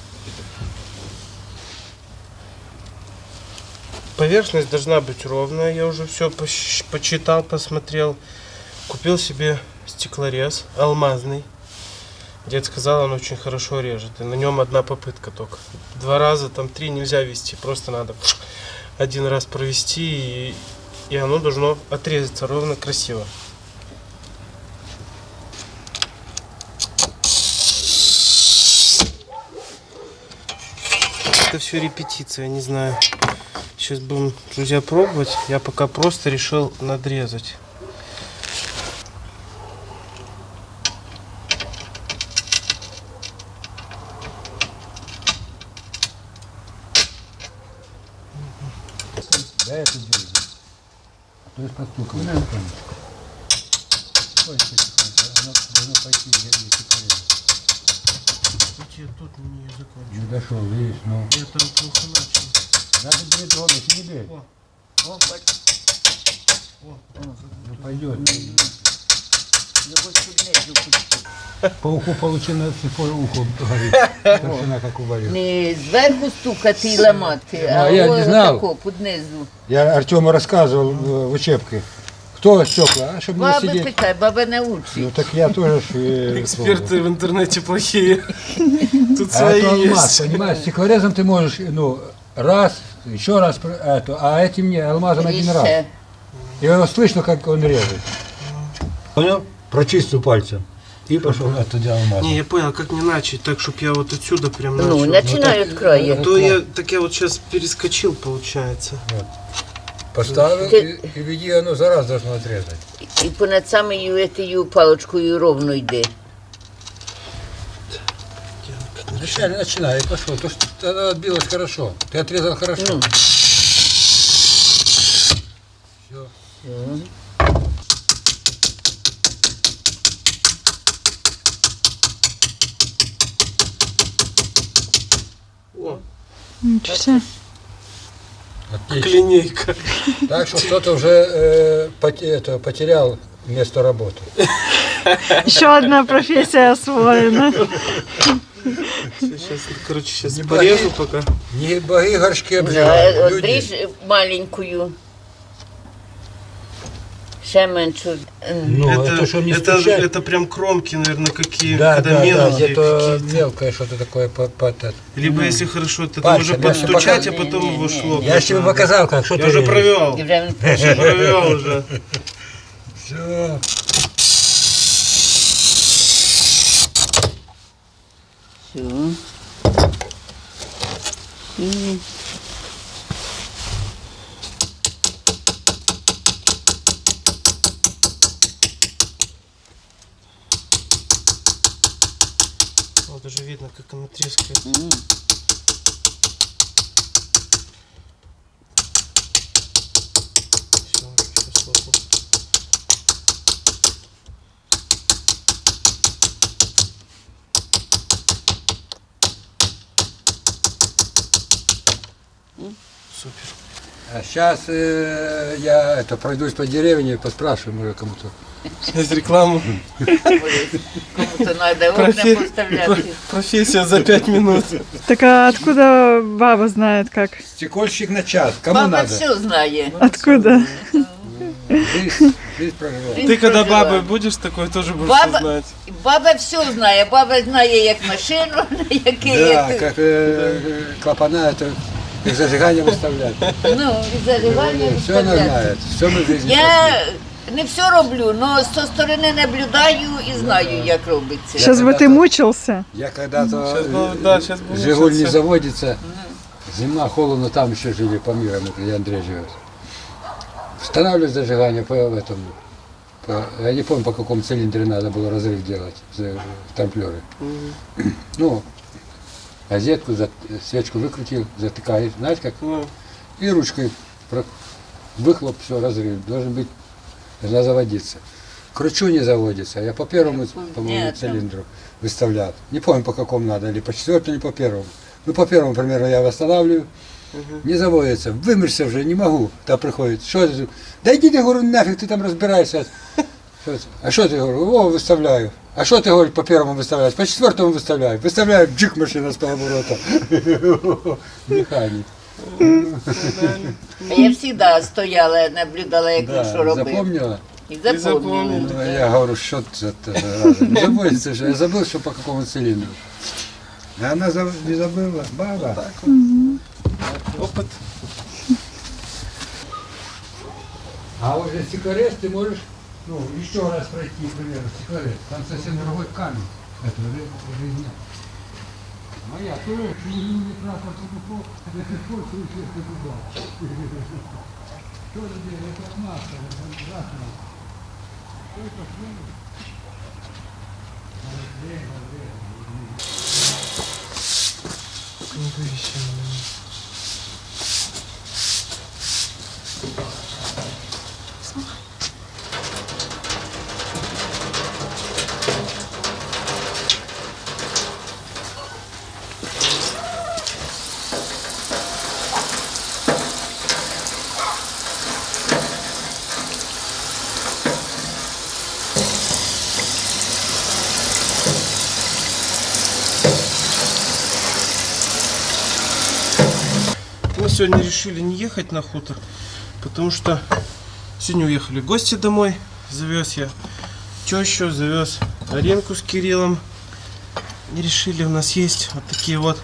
Поверхность должна быть ровная, я уже все почитал, посмотрел. Купил себе стеклорез алмазный. Дед сказал, он очень хорошо режет, и на нем одна попытка только. 2 раза, там 3 нельзя вести, просто надо 1 раз провести, и оно должно отрезаться ровно, красиво. Это все репетиция, не знаю. Сейчас будем, друзья, пробовать. Я пока просто решил надрезать. Да, это дело. То есть постукал. Ой, оно должно пойти, если порезать. Кстати, тут не закончил. Не дошел, видишь, ну. Я там плохо начал. Надо бери трогать, не бей. Ну пойдет. По уху получено, по уху горит. Толщина, как у барю. Не зверху стукати і ламати, Ну, а я не знав. отако, піднизу. Я Артему рассказывал в учебке. Кто стекла, а чтобы не Баби сидеть. питай, баба научить. Ну так я тоже Эксперты в интернете плохие. Тут А свои это алмаз, есть. понимаешь, стеклорезом ты можешь, ну, раз, еще раз, а этим не, алмазом один раз. Ріже. И его слышно, как он режет. Понял? Прочистил пальцем. И пошел оттуда алмаз. Не, я понял, как не начать, так, чтобы я вот отсюда прям начал. Ну, починай від краю. А то я, так я вот сейчас перескочил, получается. Поставил Ты- и веди, оно за раз должно отрезать. І понад самою тією паличкою ровно йде. Начинай, и пошел. То, что она отбилась хорошо. Ты отрезал хорошо. Ну. Все. О, Ничего себе. Отлично. линейка. Так что кто-то уже потерял место работы. Еще одна профессия освоена. Сейчас, короче, сейчас Не порежу боги. пока. Не боги горшки обживают. Люди. Одріж маленькою. Ще меншу. Ну, это что не стучать. это прям кромки, наверное, какие, Да, когда да, да, мелкие где-то какие-то. мелкое что-то такое. Либо, если хорошо, это Пальцем, уже я тебе подстучать, а покажу. потом его шло. Я же тебе показал, как, что Я ты уже режешь. провел. І вже Уже провел уже. Все. все. І Вот уже видно, как она трескает. Все, сейчас лопну. Супер. А сейчас я пройдусь по деревне, поспрашиваю, может, кому-то. Снять рекламу. Кому-то надо окна поставляти. Профессия за 5 минут. Так а откуда баба знает как? Стекольщик на час, кому Баба надо? все знає. Откуда? Жизнь прожила. Ты когда прожила. бабой будешь, такое тоже будешь Баба- знать. Баба все знає. Баба знає, як машину, який Да, є. как клапана, это их зажигание выставлять. Ну, і зажигання Все она виставляти. знает, все мы в жизни Я не все роблю, але зі сторони наблюдаю і знаю, як робиться. Сейчас бы ты мучился. Я когда-то Сейчас был, да, сейчас был. Жигуль не заводится, зима, холодно, там еще жили по миру, где Андрей живет. Устанавливать зажигание по этому. Я не помню, по какому цилиндре надо было разрыв делать, тамплеры. Ну, газетку, свечку выкрутил, затыкаешь, знаете как? Ну, И ручкой выхлоп, все, разрыв. Должна заводиться. Кручу не заводится. Я по первому, по-моему, Нет, цилиндру выставлял. Не помню, по какому надо, или по четвертому, или по первому. Ну, по первому, примерно, я восстанавливаю. Не заводится. Вымерся уже, не могу. Там приходит. Что это? Да иди ты, говорю, нафиг, ты там разбирайся. Что это? А что ты, говорю? О, выставляю. А что ты, говорю, по первому выставляешь? По четвертому выставляю. Выставляю, джик, машина с полоборота. Механик. Я завжди стояла, наблюдала, як він що Да, робив. запомнила? І запомнила. Ну, я говорю, что это не заводится же. Я забыл, что по какому цилиндру. А она не забыла. Баба. опыт. А уже стеклорез ты можешь, ну, еще раз пройти, к примеру, стеклорез. Там совсем другой камень. Это уже нет. Моя тоже не трапа тупо, это пользуюсь туда. Что же делать? Это масса, это ужасно. Только Мы сегодня решили не ехать на хутор, потому что сегодня уехали гости домой. Завез я тещу, завез Аренку с Кириллом. И решили, у нас есть вот такие вот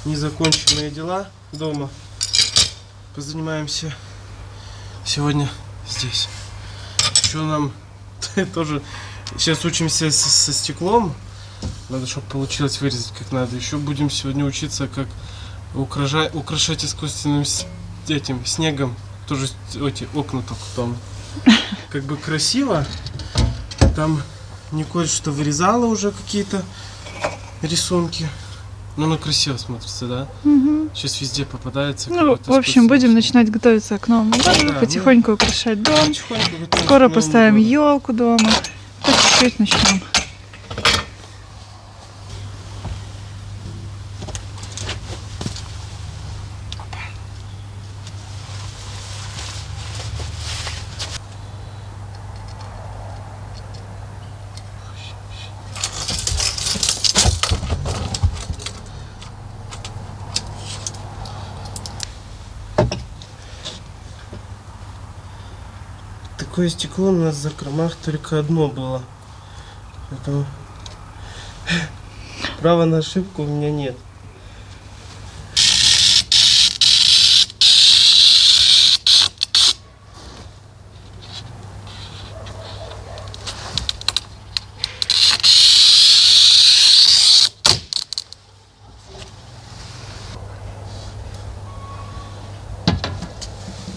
незаконченные дела дома. Позанимаемся сегодня здесь. Еще нам тоже сейчас учимся со стеклом. Надо, чтобы получилось вырезать как надо. Еще будем сегодня учиться, как украшать искусственным этим снегом тоже эти окна только там как бы красиво. Там не кое-что вырезала уже какие-то рисунки. Но оно красиво смотрится, да? Сейчас везде попадается. Ну, в общем, будем начинать готовиться к Новому году, Да, потихоньку украшать дом. потихоньку готовимся Скоро к Новому поставим году. елку дома. По чуть-чуть начнем. Такое стекло у нас в закромах только одно было. Поэтому права на ошибку у меня нет.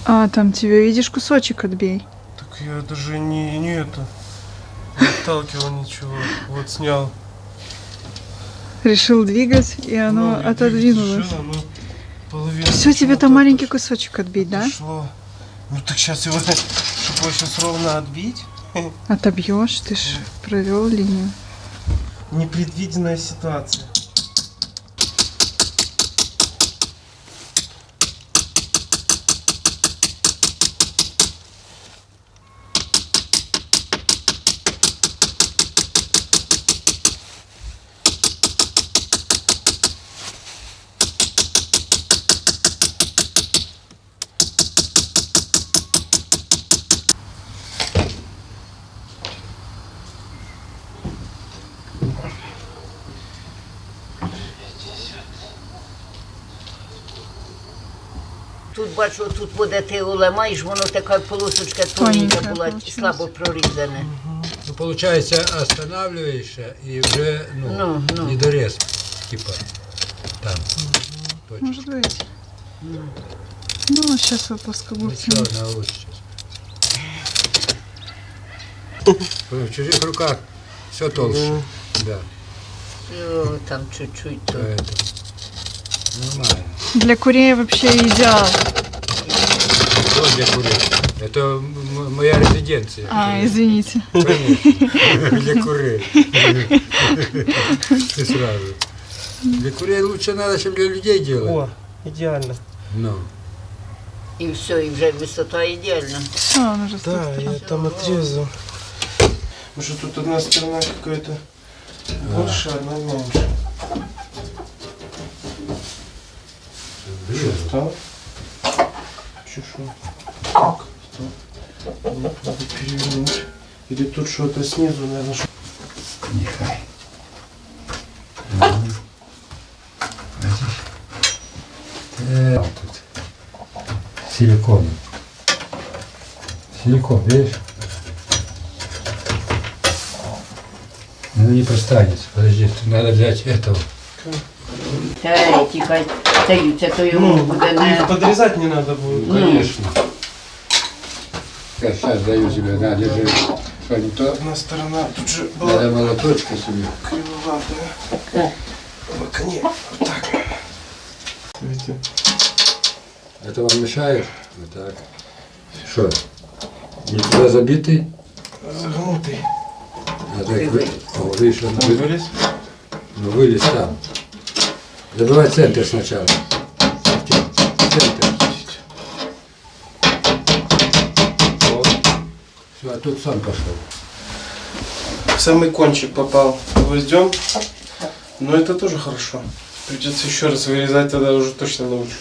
А, там тебе, видишь, кусочек отбей. Так я даже не это не отталкивал ничего. Вот снял. Решил двигать, и оно Ну, я отодвинулось. решил, оно половину Все, тебе почему-то там маленький кусочек отбить, да? отошло. Ну так сейчас его, чтобы его сейчас ровно отбить. Отобьешь, ты ж провел линию. Непредвиденная ситуация. Тут бачу, тут буде ти уламаєш, воно така полосочка тоненька Тоненька була, получилась. слабо прорізана. Ну, получается, останавливаешься и уже, Ну. не дорез, типа, там. Точно. Может быть. Ну, сейчас вы плоскогубцы. Ничего, научишься. В чужих руках все толще. Да, О, там чуть-чуть. то. поэтому нормально. Для курей вообще идеал. Что для курей? Это моя резиденция. Извините. Конечно. Для курей. Ты сразу. Для курей лучше надо, чем для людей делать. О, идеально. Ну. І все, і вже висота ідеальна. Все, он уже с той Да, стороны. я там отрезал. Потому что тут одна сторона какая-то больше, одна меньше. Что, встал? Чешу. Так, встал. Нет, надо перевернуть. Или тут что-то снизу, наверное, что... Нехай. Тут силикон. Силикон, видишь? Ну не простанется. Подожди, тут надо взять этого. Та тікай, це то йому буде их не... подрезать не надо будет. Конечно. Я сейчас даю тебе, на, держи. Что, не то? Одна сторона тут же была Надо молоточка себе. кривоватая. Макни. Вот так. Видите? Это вам мешает? Вот так. Что? Не туда забитый? Загнутый. А так вышел. Он вылез? Ну, вылез там. Забивай центр сначала. Центр. Все, а тут сам пошел. В самый кончик попал гвоздем. Но это тоже хорошо. Придется еще раз вырезать, тогда уже точно научусь.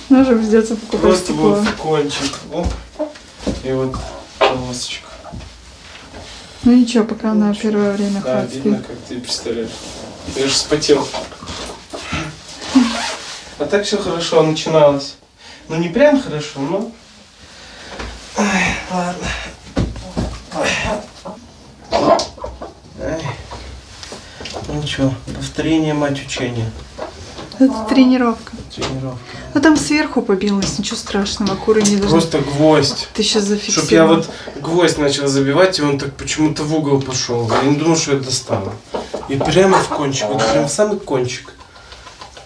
Уже придется покупать Просто стекло. вот в кончик. Оп. И вот полосочка. Ну ничего, пока на первое время Да, хватит. видно, как ты представляешь. Я же вспотел. А так все хорошо начиналось. Ну не прям хорошо, но... Ай, ладно. Ай. Ну ничего, повторение мать учения. Это тренировка. Тренировка. Ну там сверху побилось, ничего страшного, куры не должны. Просто гвоздь. Ты сейчас зафиксировал. Чтоб я вот гвоздь начал забивать, и он так почему-то в угол пошел. Я не думал, что я достану. И прямо в кончик, вот прям в самый кончик.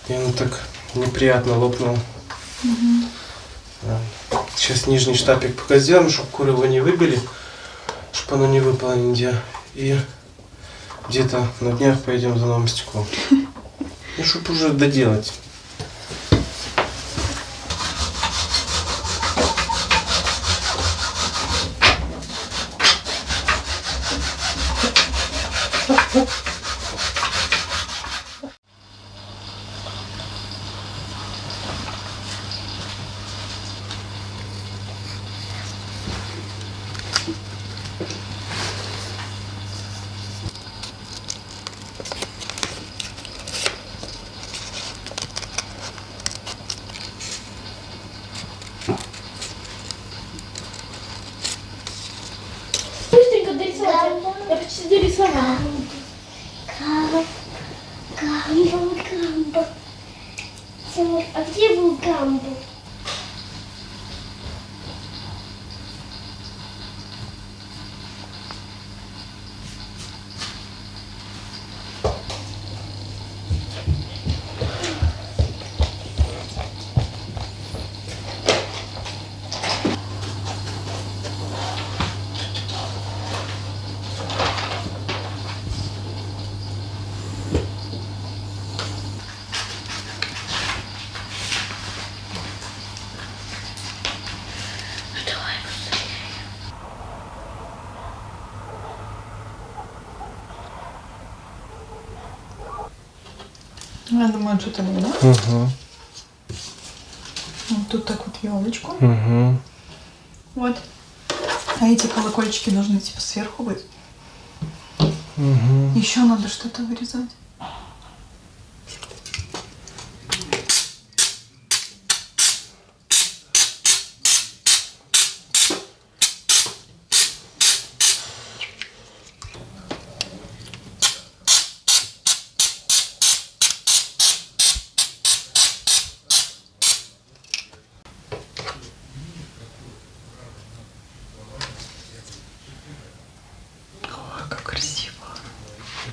И он так неприятно лопнул. Да. Сейчас нижний штапик пока сделаем, чтобы куры его не выбили, чтобы оно не выпало нигде. И где-то на днях поедем за новым стеклом. Ну, чтобы уже доделать. Быстренько дорисовать. Я почти дорисовала. Гамбо. Тимур, а где был Гамбо? Я думаю, что-то не, да? Угу. Вот тут так вот елочку. Угу. Вот. А эти колокольчики должны типа сверху быть. Угу. Еще надо что-то вырезать.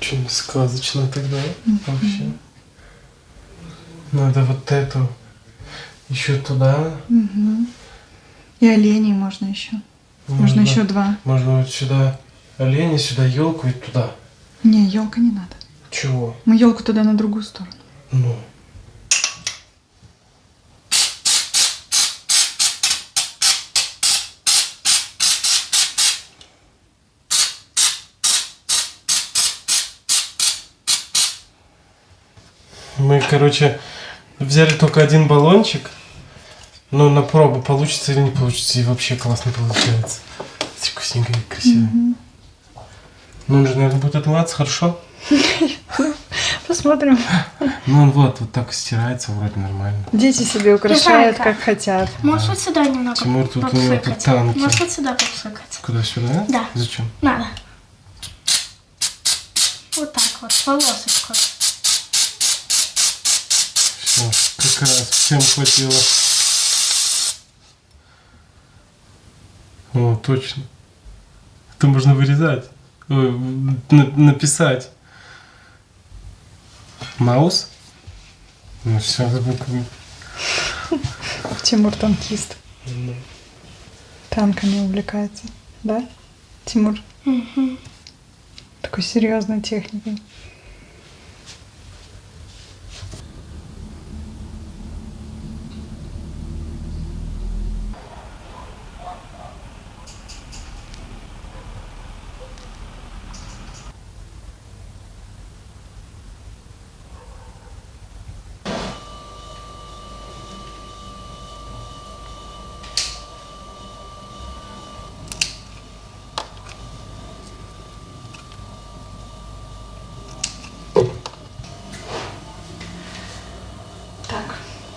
Очень сказочно тогда вообще. Надо вот эту еще туда. И оленей можно еще. Можно еще 2. Можно вот сюда оленя, сюда елку и туда. Не, елка не надо. Чего? Мы елку туда на другую сторону. Ну. Мы, короче, взяли только один баллончик, но на пробу, получится или не получится, и вообще классно получается. Вкусненько и красиво. Ну, он же, наверное, будет отмываться хорошо. Посмотрим. Ну, он вот так стирается, вроде нормально. Дети себе украшают, как хотят. Можешь вот сюда немного Тимур, тут у него тут танки. Можешь вот сюда попсыкать. Куда, сюда? Да. Зачем? Надо. Вот так вот, полосочку. Все, как раз всем хватило. О, точно. Это можно вырезать. Ой, написать. Маус? Ну все, Тимур танкист. Танками увлекается. Да, Тимур? Такой серьезной техникой.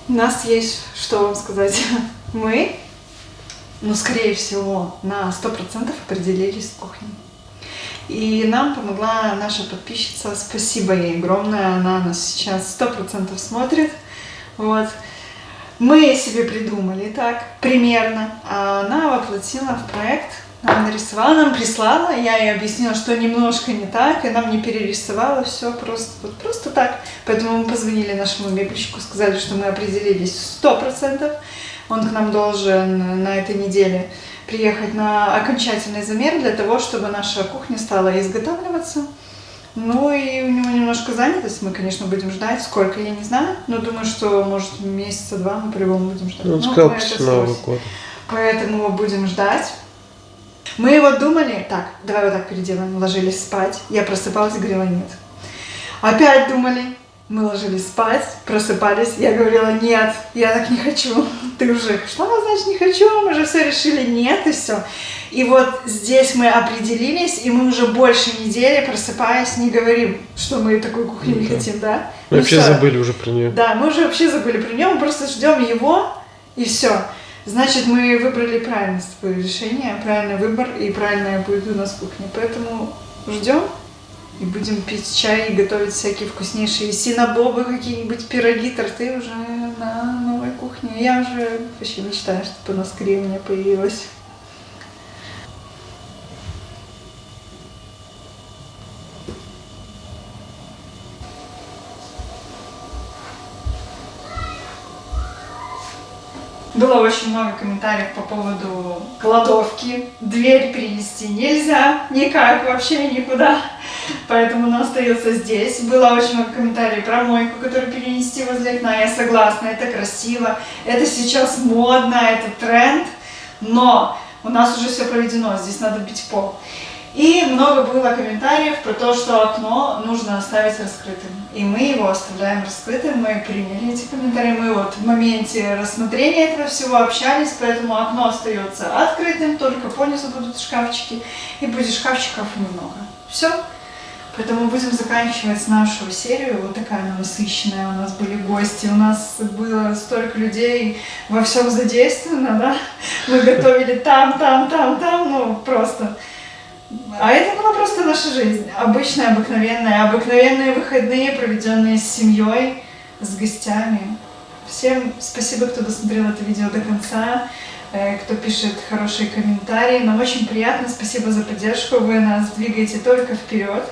У нас есть, что вам сказать, мы, скорее всего, на 100% определились с кухней. И нам помогла наша подписчица, спасибо ей огромное, она нас сейчас 100% смотрит. Вот. Мы себе придумали так, примерно, а она воплотила в проект, нам нарисовала, нам прислала, я ей объяснила, что немножко не так, и она мне перерисовала все просто так. Поэтому мы позвонили нашему мебельщику, сказали, что мы определились 100%. Он к нам должен на этой неделе приехать на окончательный замер для того, чтобы наша кухня стала изготавливаться. Ну и у него немножко занятость, мы, конечно, будем ждать, сколько, я не знаю, но думаю, что, может, месяца 2 мы по-любому будем ждать. Он сказал, после Нового года. Поэтому будем ждать. Мы вот думали, так, давай вот так переделаем, ложились спать, я просыпалась и говорила нет. Опять думали, мы ложились спать, просыпались, я говорила нет, я так не хочу. Ты уже, что значит не хочу, мы же все решили нет и все. И вот здесь мы определились, и мы уже больше недели, просыпаясь, не говорим, что мы такой кухни не хотим, да? Мы вообще забыли уже про нее. Да, мы уже вообще забыли про нее, мы просто ждем его, и все. Значит, мы выбрали правильное решение, правильный выбор, и правильная будет у нас кухня. Поэтому ждем и будем пить чай и готовить всякие вкуснейшие синабобы, какие-нибудь пироги, торты уже на новой кухне. Я уже вообще мечтаю, чтобы она скорее у меня появилась. Было очень много комментариев по поводу кладовки. Дверь перенести нельзя, никак, вообще никуда. Поэтому она остается здесь. Было очень много комментариев про мойку, которую перенести возле окна. Я согласна, это красиво, это сейчас модно, это тренд. Но у нас уже все проведено, здесь надо бить пол. И много было комментариев про то, что окно нужно оставить раскрытым. И мы его оставляем раскрытым, мы приняли эти комментарии, мы вот в моменте рассмотрения этого всего общались, поэтому окно остается открытым, только по низу будут шкафчики, и будет шкафчиков немного. Все. Поэтому будем заканчивать нашу серию, вот такая она насыщенная, у нас были гости, у нас было столько людей, во всем задействовано, да, мы готовили там, ну просто... А это была просто наша жизнь, обычная, обыкновенные выходные, проведенные с семьей, с гостями. Всем спасибо, кто досмотрел это видео до конца, кто пишет хорошие комментарии. Нам очень приятно, спасибо за поддержку, вы нас двигаете только вперед.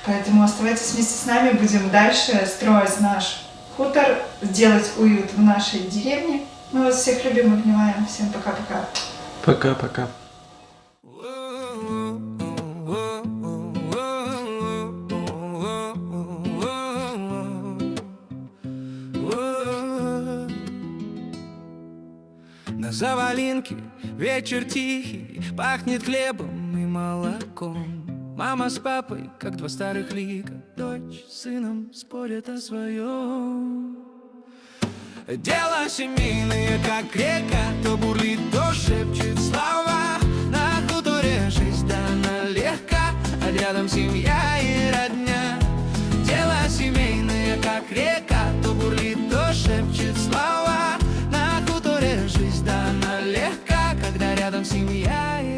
Поэтому оставайтесь вместе с нами, будем дальше строить наш хутор, делать уют в нашей деревне. Мы вас всех любим, обнимаем. Всем пока-пока. Пока-пока. На завалинке вечер тихий, пахнет хлебом и молоком. Мама с папой, как два старых лика, дочь с сыном спорят о своем. Дело семейное, как река, то бурлит, то шепчет слова. На хуторе жизнь дана легка, а рядом семья и родня. Дело семейное, как река, то бурлит, то шепчет слова. На хуторе жизнь дана легка, когда рядом семья и